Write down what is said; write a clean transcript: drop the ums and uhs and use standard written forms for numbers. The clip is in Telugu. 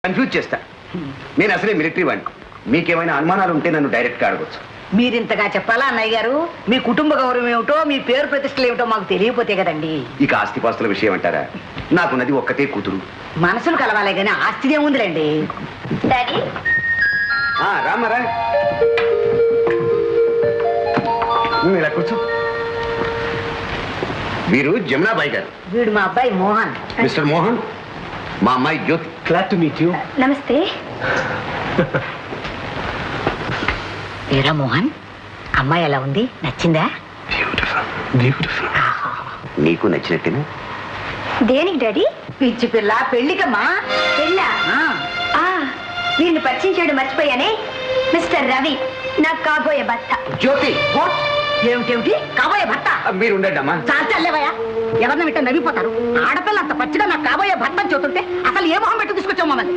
కన్ఫ్యూజ్ చేస్తా. నేను అసలే మిలిటరీ వాడిని. మీకేమైనా అనుమానాలు ఉంటే నన్ను డైరెక్ట్గా అడగచ్చు. మీరింతగా చెప్పాలా అన్నయ్య గారు? మీ కుటుంబ గౌరవం ఏమిటో, మీ పేరు ప్రతిష్టలు ఏమిటో మాకు తెలియపోతే కదండి. ఇక ఆస్తిపాస్తుల విషయం అంటారా? నాకున్నది ఒక్కతే కూతురు. మనసులు కలవాలే కానీ ఆస్తిదే ఉందిలేండి. డాడీ రామరా, నువ్వు ఇలా కూర్చో. వీరు జమునాబాయి గారు. వీడు మా అబ్బాయి మోహన్. మిస్టర్ మోహన్, మా అమ్మాయి జ్యోతి. Glad to meet you. నమస్తే. ఏరా మోహన్, అమ్మాయి ఎలా ఉంది? నచ్చిందా? Beautiful. Beautiful. నీకు నచ్చినట్టేనా? దేనికి డాడీ? పిచ్చి పిల్ల, పెళ్లికమ్మా. పెళ్ళా? వీరిని పరిచయం చేయడం మర్చిపోయానే. మిస్టర్ రవి, నాకు కాబోయే భర్త. జ్యోతి, ఏమిటేమిటి కాబోయే భర్త? మీరు ఉండండి అమ్మా. చాలేవయ్యా, ఎవరిని వింటే నవ్విపోతారు. ఆడపిల్ల అంత పచ్చిగా నాకు కాబోయే భర్త చూస్తుంటే అసలు ఏ మొహం పెట్టి తీసుకొచ్చావు మమ్మల్ని?